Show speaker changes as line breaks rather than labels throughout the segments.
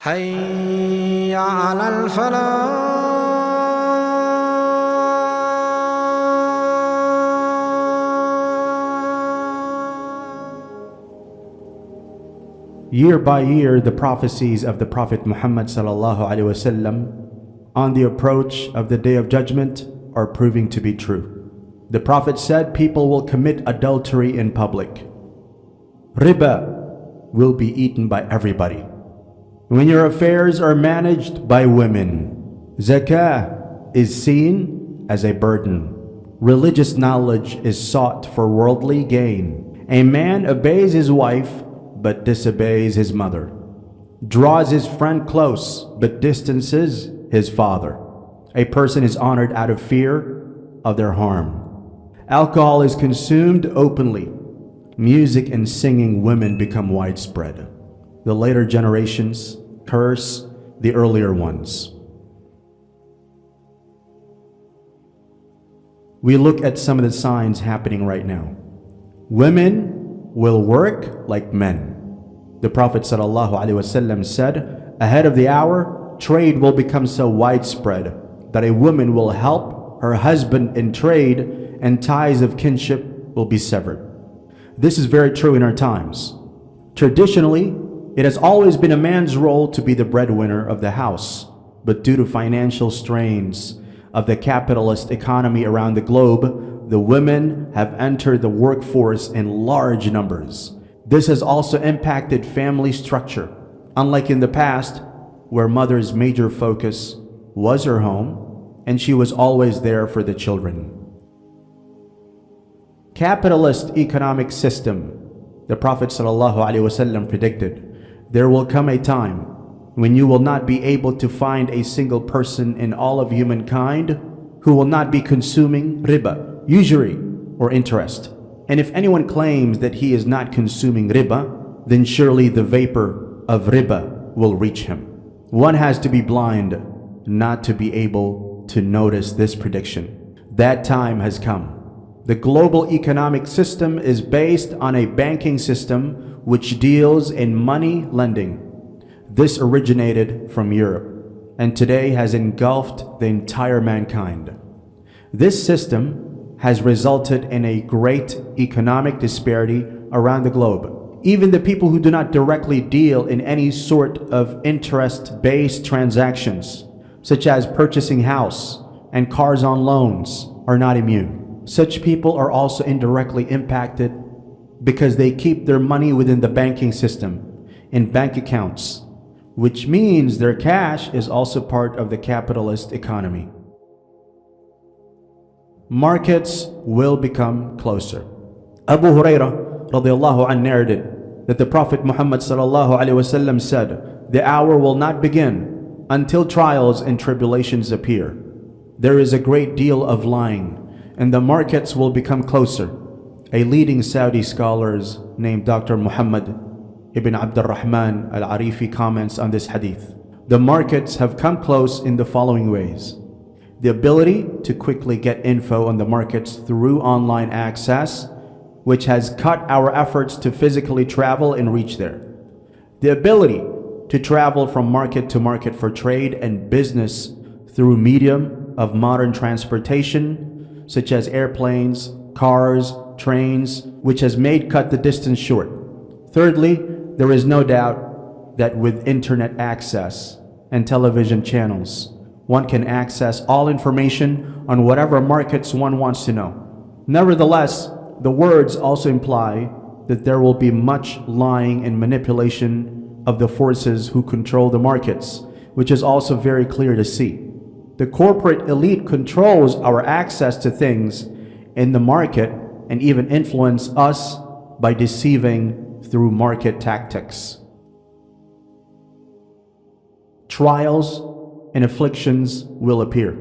حي على الفلاح.
Year by year, the prophecies of the Prophet Muhammad ﷺ on the approach of the Day of Judgment are proving to be true. The Prophet said people will commit adultery in public. Riba will be eaten by everybody. When your affairs are managed by women, Zakah is seen as a burden. Religious knowledge is sought for worldly gain. A man obeys his wife but disobeys his mother, draws his friend close but distances his father. A person is honored out of fear of their harm. Alcohol is consumed openly. Music and singing women become widespread. The later generations curse the earlier ones. We look at some of the signs happening right now. Women will work like men. The Prophet ﷺ said, ahead of the hour, trade will become so widespread that a woman will help her husband in trade and ties of kinship will be severed. This is very true in our times. Traditionally, it has always been a man's role to be the breadwinner of the house, but due to financial strains of the capitalist economy around the globe, the women have entered the workforce in large numbers. This has also impacted family structure, unlike in the past, where mother's major focus was her home and she was always there for the children. Capitalist economic system. The Prophet ﷺ predicted, there will come a time when you will not be able to find a single person in all of humankind who will not be consuming riba, usury, or interest. And if anyone claims that he is not consuming riba, then surely the vapor of riba will reach him. One has to be blind not to be able to notice this prediction. That time has come. The global economic system is based on a banking system which deals in money lending. This originated from Europe and today has engulfed the entire mankind. This system has resulted in a great economic disparity around the globe. Even the people who do not directly deal in any sort of interest-based transactions, such as purchasing house and cars on loans, are not immune. Such people are also indirectly impacted because they keep their money within the banking system in bank accounts, which means their cash is also part of the capitalist economy. Markets will become closer. Abu Hurairah radiallahu anh narrated that the Prophet Muhammad sallallahu alaihi wasallam said, the hour will not begin until trials and tribulations appear. There is a great deal of lying and the markets will become closer. A leading Saudi scholar named Dr. Muhammad ibn Abdul Rahman al-Arifi comments on this hadith. The markets have come close in the following ways. The ability to quickly get info on the markets through online access, which has cut our efforts to physically travel and reach there. The ability to travel from market to market for trade and business through medium of modern transportation, such as airplanes, cars, trains, which has made cut the distance short. Thirdly, there is no doubt that with internet access and television channels, one can access all information on whatever markets one wants to know. Nevertheless, the words also imply that there will be much lying and manipulation of the forces who control the markets, which is also very clear to see. The corporate elite controls our access to things in the market and even influence us by deceiving through market tactics. Trials and afflictions will appear.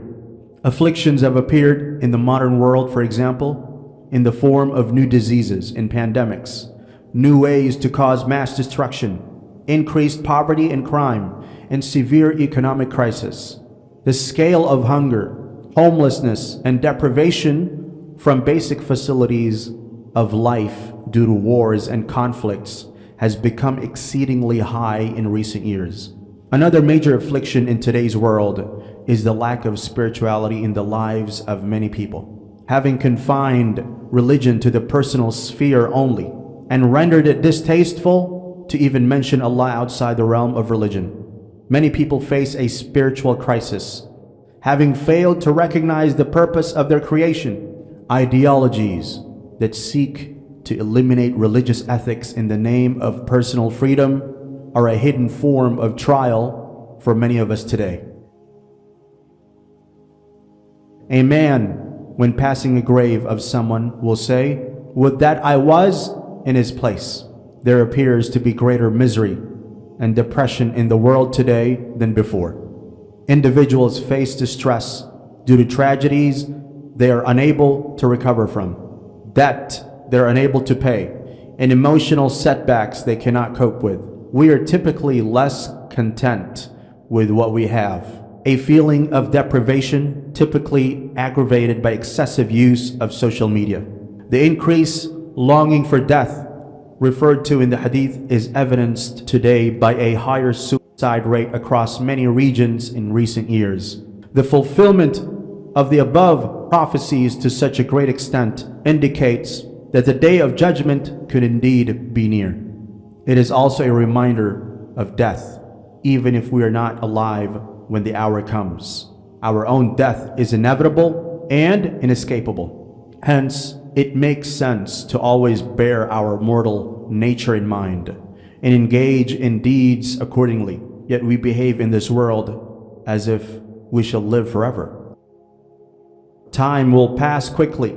Afflictions have appeared in the modern world, for example, in the form of new diseases and pandemics, new ways to cause mass destruction, increased poverty and crime, and severe economic crisis. The scale of hunger, homelessness, and deprivation from basic facilities of life due to wars and conflicts has become exceedingly high in recent years. Another major affliction in today's world is the lack of spirituality in the lives of many people, having confined religion to the personal sphere only and rendered it distasteful to even mention Allah outside the realm of religion. Many people face a spiritual crisis, having failed to recognize the purpose of their creation. Ideologies that seek to eliminate religious ethics in the name of personal freedom are a hidden form of trial for many of us today. A man, when passing a grave of someone, will say, "Would that I was in his place." There appears to be greater misery and depression in the world today than before. Individuals face distress due to tragedies they are unable to recover from, debt they're unable to pay, and emotional setbacks they cannot cope with. We are typically less content with what we have. A feeling of deprivation, typically aggravated by excessive use of social media. The increased longing for death referred to in the hadith is evidenced today by a higher suicide rate across many regions in recent years. The fulfillment of the above prophecies to such a great extent indicates that the day of judgment could indeed be near. It is also a reminder of death, even if we are not alive when the hour comes. Our own death is inevitable and inescapable. Hence, it makes sense to always bear our mortal nature in mind and engage in deeds accordingly. Yet we behave in this world as if we shall live forever. Time will pass quickly.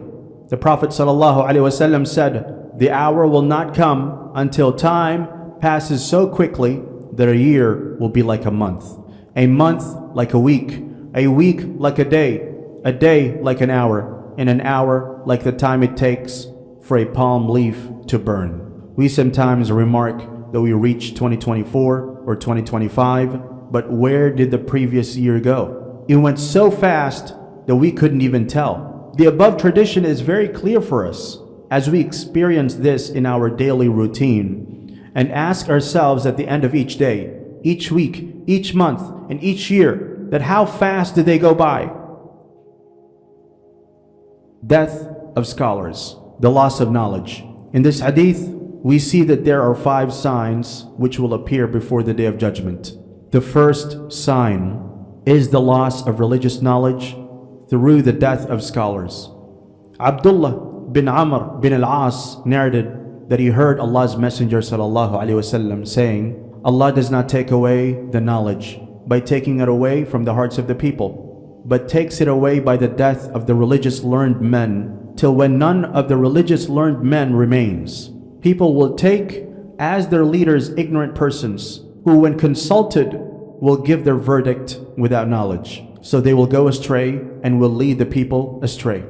The Prophet ﷺ said, "The hour will not come until time passes so quickly that a year will be like a month like a week like a day like an hour, and an hour like the time it takes for a palm leaf to burn." We sometimes remark that we reach 2024 or 2025, but where did the previous year go? It went so fast that we couldn't even tell. The above tradition is very clear for us as we experience this in our daily routine and ask ourselves at the end of each day, each week, each month, and each year, that how fast did they go by? Death of scholars, the loss of knowledge. In this hadith, we see that there are 5 signs which will appear before the day of judgment. The first sign is the loss of religious knowledge through the death of scholars. Abdullah bin Amr bin al-As narrated that he heard Allah's Messenger ﷺ saying, "Allah does not take away the knowledge by taking it away from the hearts of the people, but takes it away by the death of the religious learned men, till when none of the religious learned men remains. People will take as their leaders ignorant persons, who when consulted will give their verdict without knowledge. So they will go astray and will lead the people astray."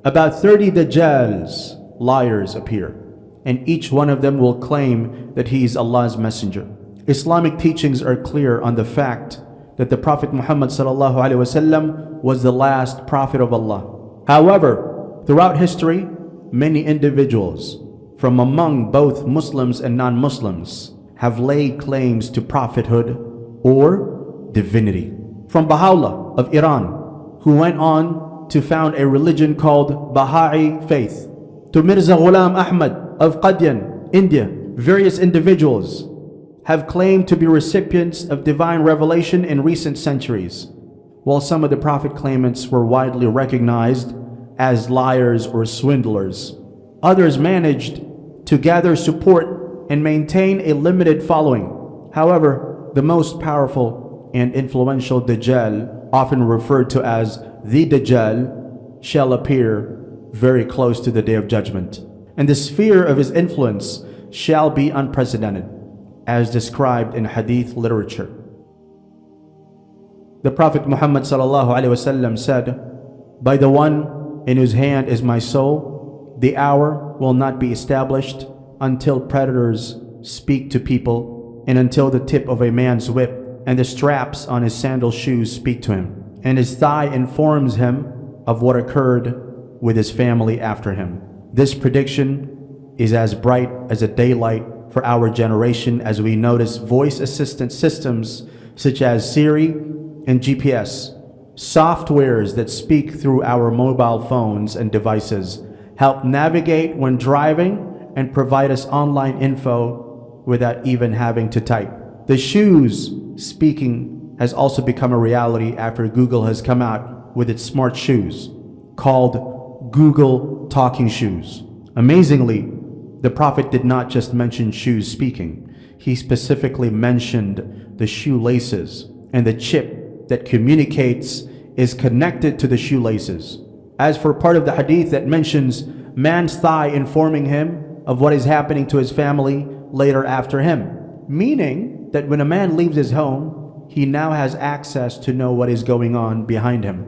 About 30 Dajjals, liars, appear, and each one of them will claim that he is Allah's messenger. Islamic teachings are clear on the fact that the Prophet Muhammad ﷺ was the last prophet of Allah. However, throughout history, many individuals from among both Muslims and non-Muslims have laid claims to prophethood or divinity. From Baha'u'llah of Iran, who went on to found a religion called Baha'i faith, to Mirza Ghulam Ahmad of Qadian, India, various individuals have claimed to be recipients of divine revelation in recent centuries. While some of the prophet claimants were widely recognized as liars or swindlers, others managed to gather support and maintain a limited following. However, the most powerful and influential Dajjal, often referred to as the Dajjal, shall appear very close to the day of judgment, and the sphere of his influence shall be unprecedented, as described in hadith literature. The Prophet Muhammad ﷺ said, "By the one in whose hand is my soul, the hour will not be established until predators speak to people, and until the tip of a man's whip and the straps on his sandal shoes speak to him, and his thigh informs him of what occurred with his family after him." This prediction is as bright as a daylight for our generation, as we notice voice assistant systems such as Siri and GPS. Softwares that speak through our mobile phones and devices help navigate when driving and provide us online info without even having to type. The shoes speaking has also become a reality after Google has come out with its smart shoes called Google Talking Shoes. Amazingly, the Prophet did not just mention shoes speaking. He specifically mentioned the shoelaces, and the chip that communicates is connected to the shoelaces. As for part of the hadith that mentions man's thigh informing him of what is happening to his family later after him, meaning that when a man leaves his home, he now has access to know what is going on behind him.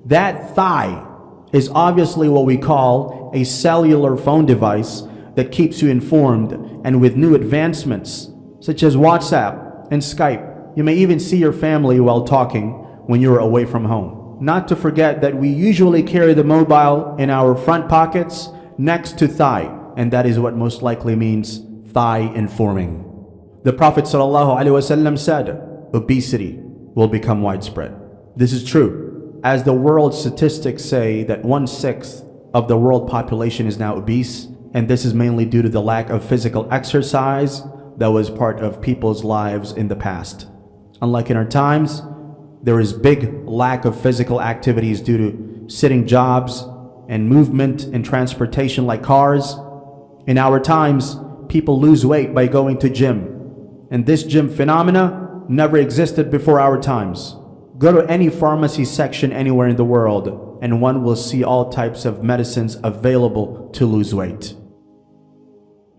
That thigh is obviously what we call a cellular phone device that keeps you informed, and with new advancements such as WhatsApp and Skype, you may even see your family while talking when you're away from home. Not to forget that we usually carry the mobile in our front pockets next to thigh, and that is what most likely means thigh informing. The Prophet ﷺ said, obesity will become widespread. This is true, as the world statistics say that 1/6 of the world population is now obese, and this is mainly due to the lack of physical exercise that was part of people's lives in the past. Unlike in our times, there is big lack of physical activities due to sitting jobs and movement in transportation like cars. In our times, people lose weight by going to gym, and this gym phenomena never existed before our times. Go to any pharmacy section anywhere in the world, and one will see all types of medicines available to lose weight.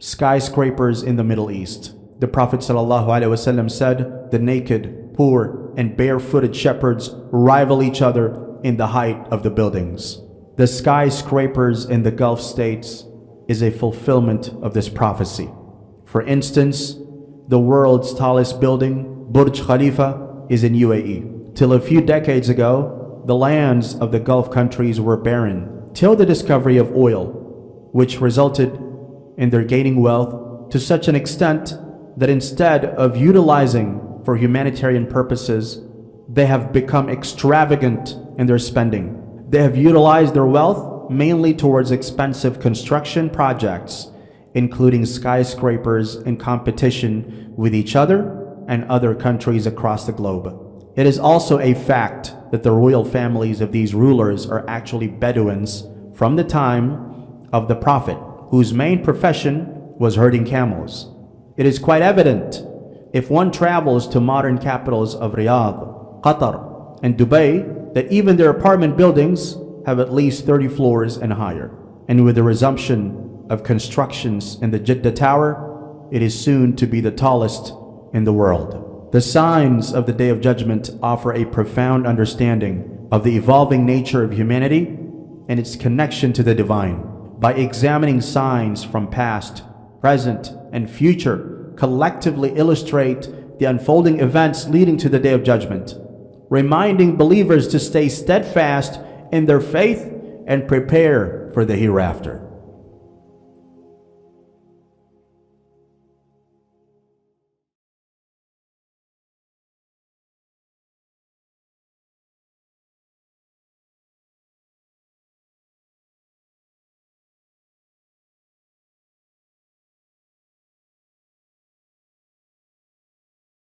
Skyscrapers in the Middle East. The Prophet ﷺ said, the naked, poor, and barefooted shepherds rival each other in the height of the buildings. The skyscrapers in the Gulf states is a fulfillment of this prophecy. For instance, the world's tallest building, Burj Khalifa, is in UAE. Till a few decades ago, the lands of the Gulf countries were barren, till the discovery of oil, which resulted in their gaining wealth to such an extent that instead of utilizing for humanitarian purposes, they have become extravagant in their spending. They have utilized their wealth mainly towards expensive construction projects, including skyscrapers in competition with each other and other countries across the globe. It is also a fact that the royal families of these rulers are actually Bedouins from the time of the Prophet, whose main profession was herding camels. It is quite evident if one travels to modern capitals of Riyadh, Qatar, and Dubai that even their apartment buildings have at least 30 floors and higher. And with the resumption of constructions in the Jeddah Tower, it is soon to be the tallest in the world. The signs of the Day of Judgment offer a profound understanding of the evolving nature of humanity and its connection to the divine. By examining signs from past, present, and future collectively illustrate the unfolding events leading to the Day of Judgment, reminding believers to stay steadfast in their faith and prepare for the hereafter.